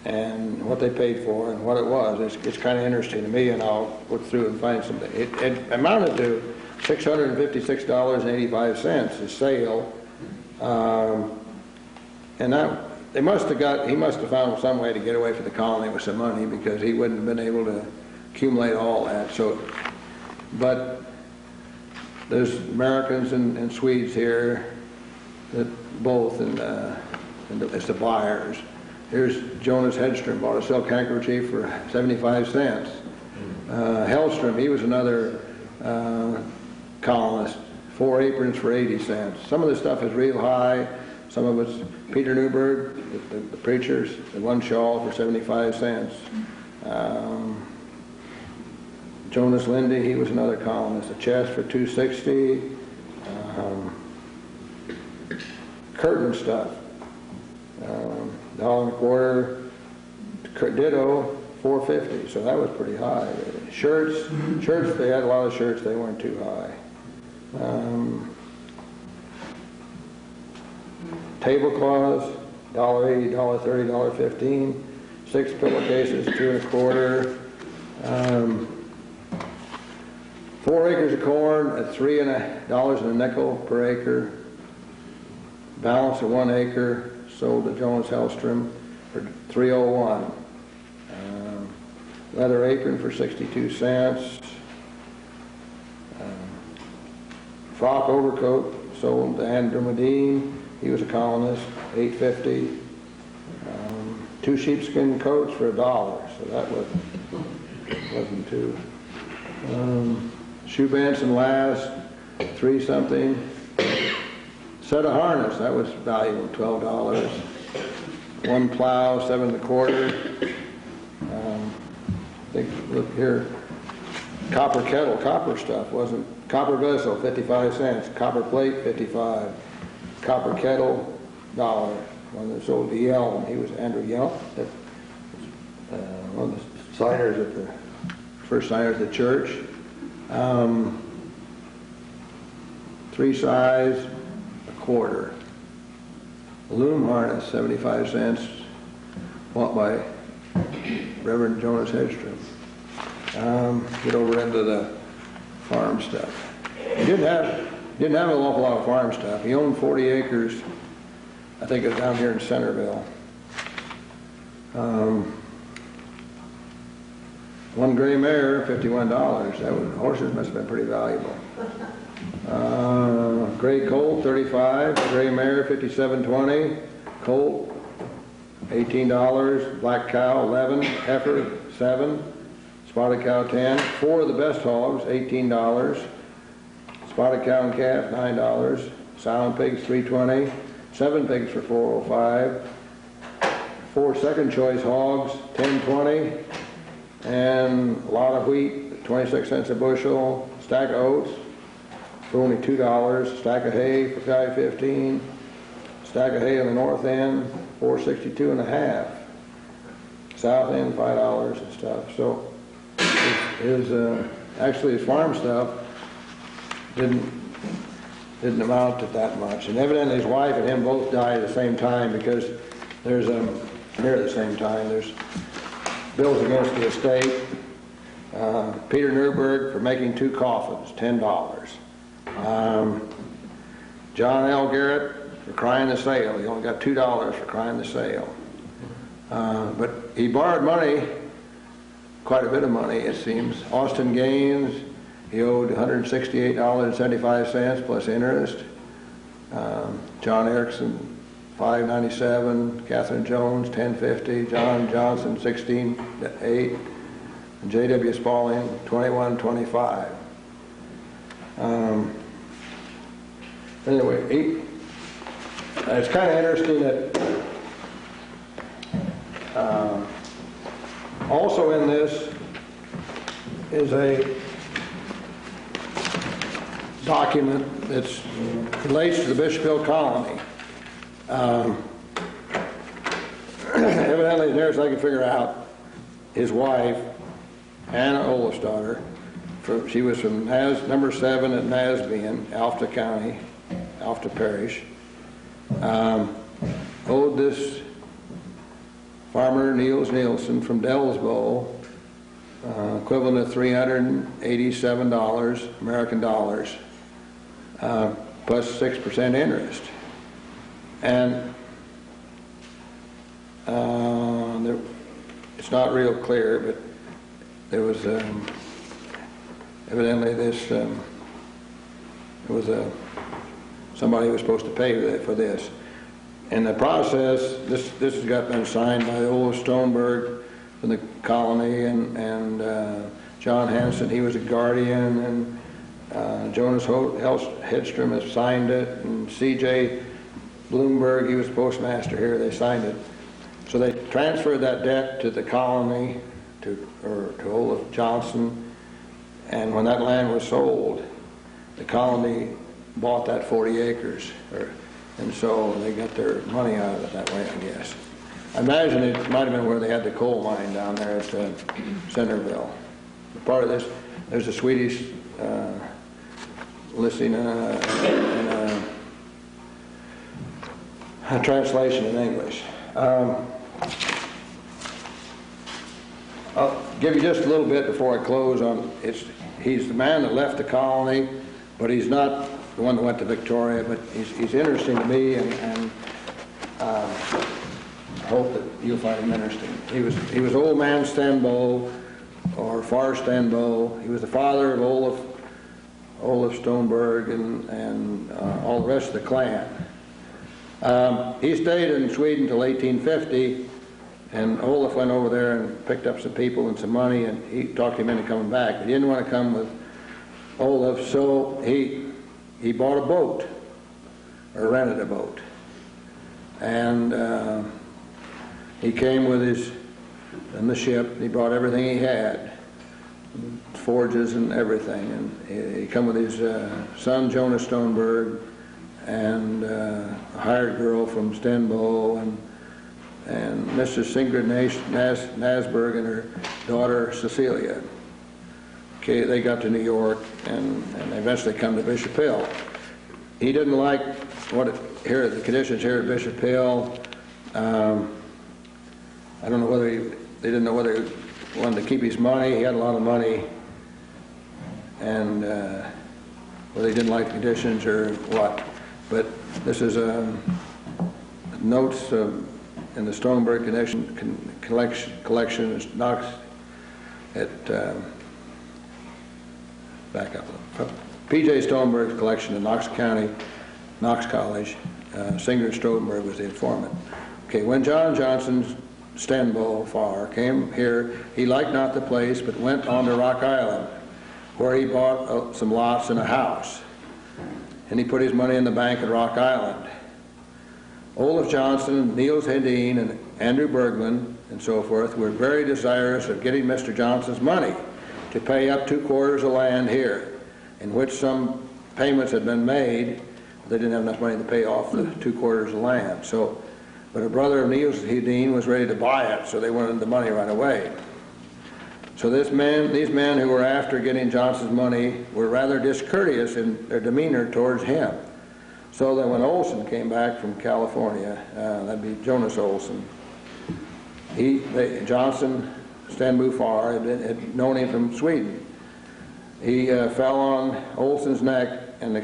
and what they paid for and what it was. It's kind of interesting to me, and I'll look through and find something. It amounted to $656.85, the sale. And that he must have found some way to get away from the colony with some money, because he wouldn't have been able to accumulate all that. So, but there's Americans and Swedes here, that both, and it's the buyers. Here's Jonas Hedstrom, bought a silk handkerchief for 75 cents. Hellstrom, he was another colonist, 4 aprons for 80 cents. Some of the stuff is real high. Some of it's Peter Newberg, the preachers, the one shawl for 75 cents. Jonas Lindy, he was another colonist, a chest for 260. Curtain stuff, $1.25. Ditto, 450. So that was pretty high. Shirts, they had a lot of shirts. They weren't too high. Tablecloths, $1.80, $1.30, $1.15. 6 pillowcases, 2 1/4. 4 acres of corn at $3 and a nickel per acre. Balance of 1 acre sold to Jonas Hellstrom for $3.01. Leather apron for 62 cents. Frock overcoat sold to Andrew Medine. He was a colonist, $8.50. 2 sheepskin coats for $1, so that wasn't too. Shoe bench and last, 3 something. Set of harness, that was valuable, $12. 1 plow, 7 1/4. Look here, copper kettle, copper stuff wasn't. Copper vessel, 55 cents. Copper plate, 55. Copper kettle, $1. One that sold to Yelm, he was Andrew Yelm, one of the signers at the first signers of the church. 3 size, 1/4. Loom harness, 75 cents, bought by Reverend Jonas Hedstrom. Get over into the farm stuff. He didn't have an awful lot of farm stuff. He owned 40 acres. I think it's down here in Centerville. 1 gray mare, $51. Horses must have been pretty valuable. Gray colt, $35. Gray mare, $57.20. Colt, $18. Black cow, $11. Heifer, $7. Spotted cow, $10. 4 of the best hogs, $18. Spotted cow and calf, $9. Sow and pigs, $3.20. 7 pigs for $4.05. 4 second choice hogs, $10.20. And a lot of wheat, 26 cents a bushel. Stack of oats for only $2. Stack of hay for $5.15. Stack of hay on the north end, $4.62 and a half. South end, $5 and stuff. So actually his farm stuff didn't amount to that much. And evidently his wife and him both died at the same time, because there's near the same time, there's bills against the estate. Peter Newberg for making 2 coffins, $10. John L. Garrett for crying the sale. He only got $2 for crying the sale. But he borrowed money, quite a bit of money it seems. Austin Gaines, he owed $168.75 plus interest. John Erickson, $5.97. Catherine Jones, $10.50. John Johnson, $16.08. and J.W. Spaulding, 2125. Anyway, it's kind of interesting that also in this is a document that relates to the Bishop Hill colony. Evidently, as near as I can figure out, his wife, Anna Olafsdottir, she was from number 7 at Nasby, Alpha County, Alpha Parish, owed this farmer Niels Nielsen from Delsbo, equivalent of $387 American dollars, plus 6% interest. And it's not real clear, but there was evidently this. It was somebody who was supposed to pay for this. In the process, this has been signed by Olaf Stoneberg from the colony, and John Hansen, he was a guardian, and Jonas Hedstrom has signed it, and C.J. Bloomberg, he was postmaster here, they signed it. So they transferred that debt to the colony, to Olaf Johnson, and when that land was sold, the colony bought that 40 acres, and so they got their money out of it that way, I guess. I imagine it might have been where they had the coal mine down there at Centerville. Part of this, there's a Swedish listing and a translation in English. I'll give you just a little bit before I close on he's the man that left the colony, but he's not the one that went to Victoria, but he's interesting to me, and I hope that you'll find him interesting. He was Old Man Stenbo, or Far Stenbo. He was the father of Olaf Stoneberg and all the rest of the clan. He stayed in Sweden until 1850, and Olaf went over there and picked up some people and some money, and he talked him into coming back. But he didn't want to come with Olaf, so he bought a boat, or rented a boat. And he came with in the ship, and he brought everything he had, forges and everything. And he come with his son, Jonas Stoneberg, and a hired girl from Stenbo, and Mrs. Sigrid Nasberg and her daughter Cecilia. Okay, they got to New York, and they eventually come to Bishop Hill. He didn't like the conditions here at Bishop Hill. I don't know whether they didn't know whether he wanted to keep his money. He had a lot of money, and whether he didn't like the conditions or what. But this is notes in the Stoneberg collection. It's Knox at back up. P.J. Stoneberg's collection in Knox County, Knox College. Sigrid Stoneberg was the informant. Okay, when John Johnson Stenbo Farr came here, he liked not the place, but went on to Rock Island, where he bought some lots and a house. And he put his money in the bank at Rock Island. Olaf Johnson, Niels Hedin, and Andrew Bergman, and so forth, were very desirous of getting Mr. Johnson's money to pay up 2 quarters of land here, in which some payments had been made. They didn't have enough money to pay off the 2 quarters of land. So, but a brother of Niels Hedin was ready to buy it, so they wanted the money right away. So these men who were after getting Johnson's money were rather discourteous in their demeanor towards him. So that when Olson came back from California, that'd be Jonas Olson, Johnson Stenbo Farr had known him from Sweden. He fell on Olson's neck and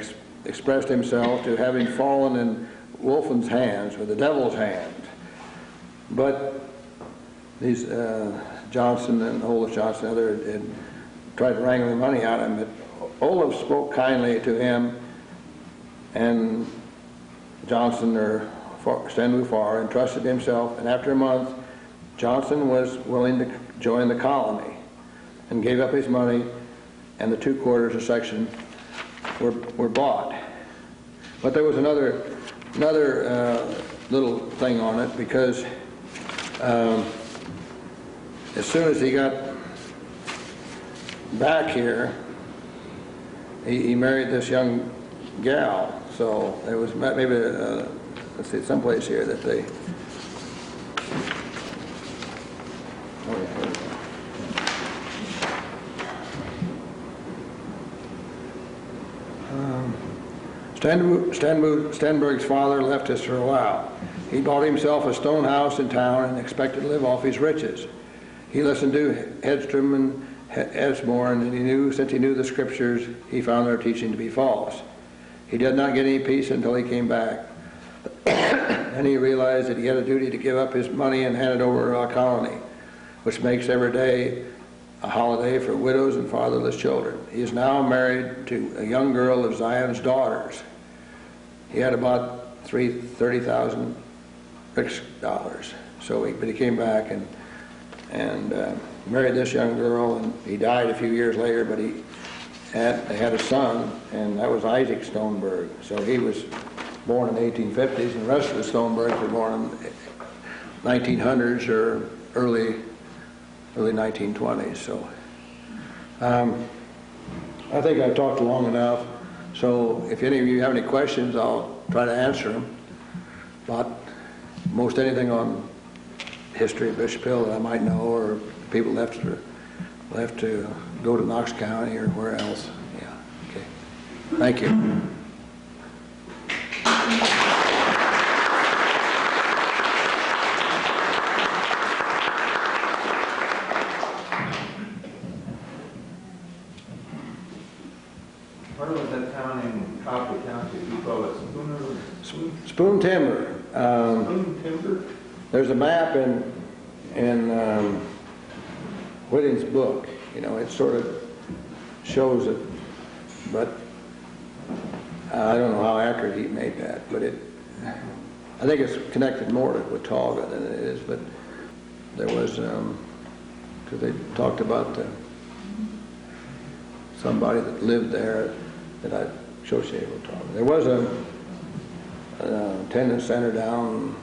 expressed himself to having fallen in Wolfen's hands, or the devil's hand. But these Johnson and Olaf Johnson and others had tried to wrangle the money out of him, but Olaf spoke kindly to him, and Johnson, or Stenbo Farr, entrusted himself, and after a month, Johnson was willing to join the colony. and gave up his money, and the 2/4 of section were bought. But there was another little thing on it, because as soon as he got back here, he married this young gal. So there was maybe, let's see, someplace here that they, oh yeah, here we go. Stenberg's father left us for a while. He bought himself a stone house in town and expected to live off his riches. He listened to Ostrom and Esmore, and since he knew the scriptures, he found their teaching to be false. He did not get any peace until he came back. Then he realized that he had a duty to give up his money and hand it over to our colony, which makes every day a holiday for widows and fatherless children. He is now married to a young girl of Zion's daughters. He had about $30,000 dollars. But he came back and married this young girl, and he died a few years later, but they had a son, and that was Isaac Stoneberg. So he was born in the 1850s, and the rest of the Stonebergs were born in the 1900s or early 1920s. So I think I've talked long enough. So if any of you have any questions, I'll try to answer them. But most anything on history of Bishop Hill that I might know, or people left to go to Knox County or where else. Yeah. Okay. Thank you. Where was that town in Coffee County? You call it Spooner? Spoon Timber. Spoon Timber? There's a map in Whitting's book. You know, it sort of shows it, but I don't know how accurate he made that. But I think it's connected more to Watauga than it is. But there was, because they talked about somebody that lived there that I associated with Watauga. There was an attendance center down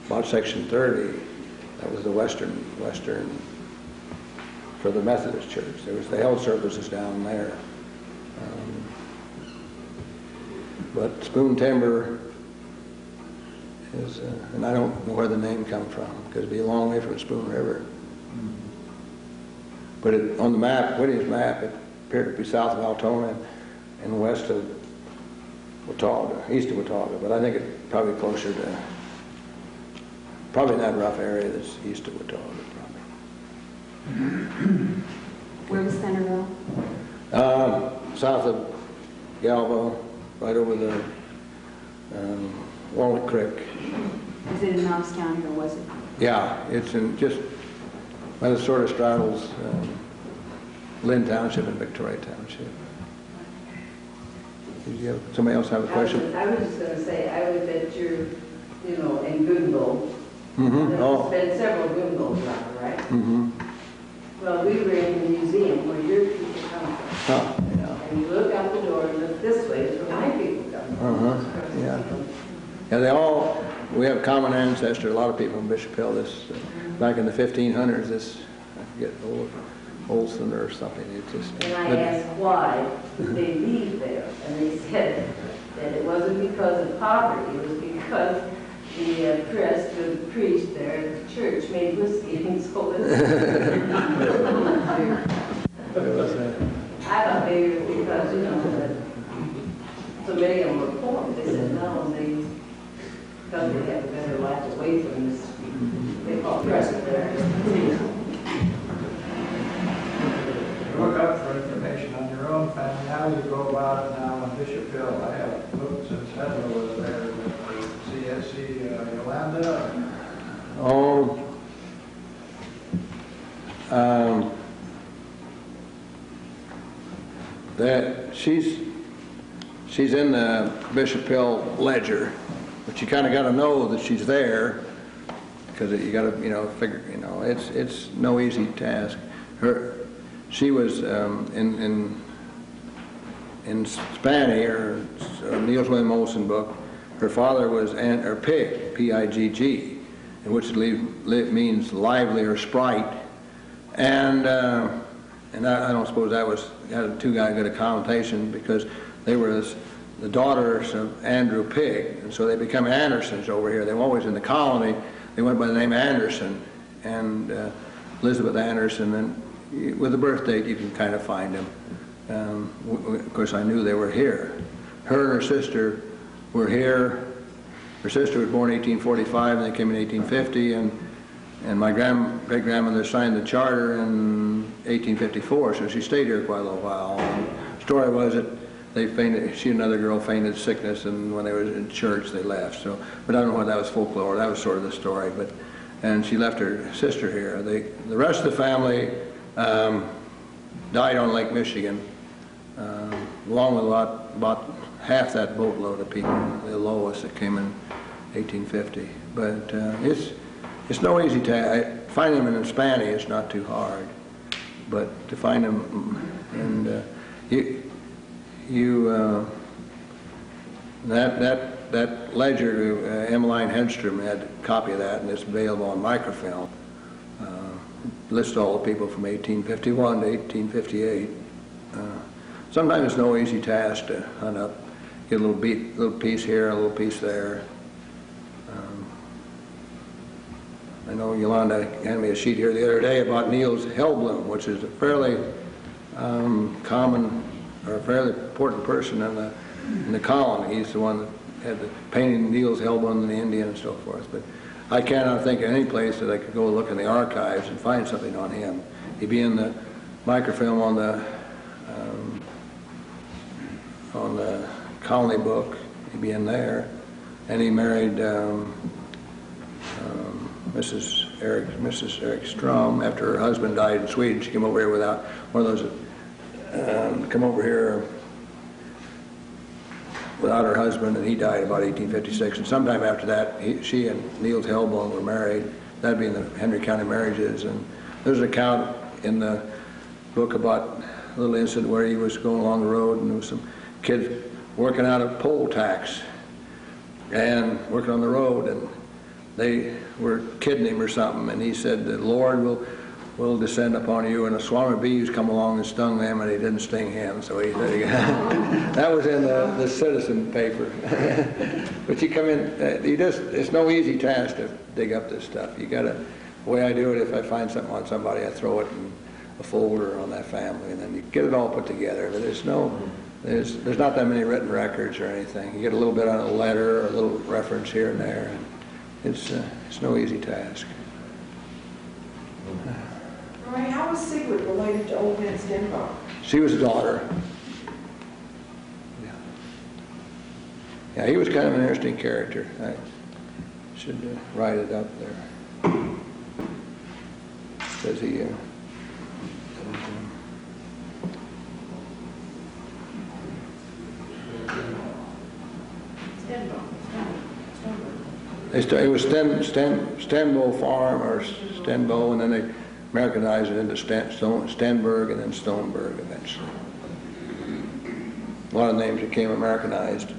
about section 30. That was the western for the Methodist Church. They held services down there. But Spoon Timber is, and I don't know where the name comes from, because it'd be a long way from the Spoon River. But on the map, Whitting's map, it appeared to be south of Altona and west of Watauga, east of Watauga. But I think it's probably closer to, probably in that rough area that's east of Watauga, probably. Where was Centerville? South of Galva, right over the Walnut Creek. Was it in Knox County or was it? Yeah, it's in just, well, it sort of straddles Lynn Township and Victoria Township. Did you have, somebody else have a question? I was just going to say, I was at your, in Goodville. Mm-hmm. There's been several Goodvilles around, right? Mm-hmm. Well, we were in the museum where your people come from. Oh, yeah. And you look out the door and look this way, is where my people come from. Uh-huh, yeah. Yeah, we have common ancestor, a lot of people in Bishop Hill. Back in the 1500s, I forget, Olson or something. It just. And I asked why did they leave there, and they said that it wasn't because of poverty, it was because the priest there at the church made whiskey and sold it. I thought maybe it was because, that so many of them were poor. They said no, because they have a better life away from this, they call it presbytery. Look up for information on your own family. How do you go about it now in Bishop Hill? I have looked since Heather was there, CSC Yolanda. Oh, that she's in the Bishop Hill ledger, but you kind of got to know that she's there, because you got to figure it's no easy task. she was in Spanny, or Niels William Olson book. Her father was Pig, P-I-G-G, which means lively or sprite, and I don't suppose that had too good a connotation, because they were the daughters of Andrew Pig, and so they become Andersons over here. They were always in the colony. They went by the name Anderson, and Elizabeth Anderson, and with the birth date you can kind of find them. Of course, I knew they were here. Her and her sister were here. Her sister was born in 1845, and they came in 1850, and my great-grandmother signed the charter in 1854, so she stayed here quite a little while. And the story was that she and another girl fainted sickness, and when they were in church, they left. So, but I don't know whether that was folklore. That was sort of the story. And she left her sister here. The rest of the family died on Lake Michigan, along with about half that boatload of people, the lowest that came in 1850. But it's no easy task. Finding them in Spanny is not too hard, but to find them, and that ledger, Emmeline Hedstrom had a copy of that, and it's available on microfilm. Lists all the people from 1851 to 1858. Sometimes it's no easy task to hunt up, get a little piece here, a little piece there. I know Yolanda handed me a sheet here the other day about Niels Hellblum, which is a fairly common, or a fairly important person in the colony. He's the one that had the painting Niels Hellblum and the Indian and so forth. But I cannot think of any place that I could go look in the archives and find something on him. He'd be in the microfilm on the colony book. He'd be in there, and he married Mrs. Eric Strom after her husband died in Sweden. She came over here without one of those come over here without her husband, and he died about 1856. And sometime after that, she and Niels Hellblum were married. That'd be in the Henry County marriages. And there's an account in the book about a little incident where he was going along the road, and there was some kids working out a poll tax and working on the road, and they were kidding him or something, and he said, "The Lord will descend upon you," and a swarm of bees come along and stung them, and he didn't sting him. So he said, that was in the Citizen paper. But you come in, it's no easy task to dig up this stuff. The way I do it, if I find something on somebody, I throw it in a folder on that family, and then you get it all put together. But there's not that many written records or anything. You get a little bit on a letter or a little reference here and there. And it's no easy task. Roy, how was Sigrid related to Old Man Stenbach? She was a daughter. Yeah, he was kind of an interesting character. I should write it up there. Says he. It was Stenbo Farm, or Stenbo, and then they Americanized it into Stenberg and then Stoneberg eventually. A lot of names became Americanized.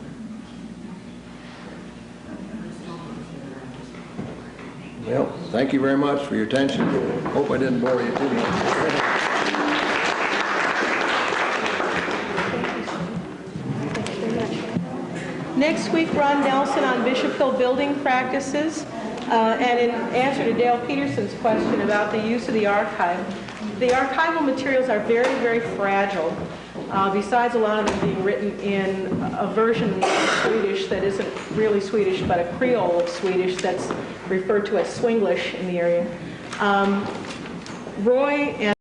Well, thank you very much for your attention. Hope I didn't bore you too much. Next week, Ron Nelson on Bishop Hill building practices, and in answer to Dale Peterson's question about the use of the archive. The archival materials are very, very fragile. Besides a lot of them being written in a version of Swedish that isn't really Swedish, but a Creole of Swedish that's referred to as Swinglish in the area. Roy and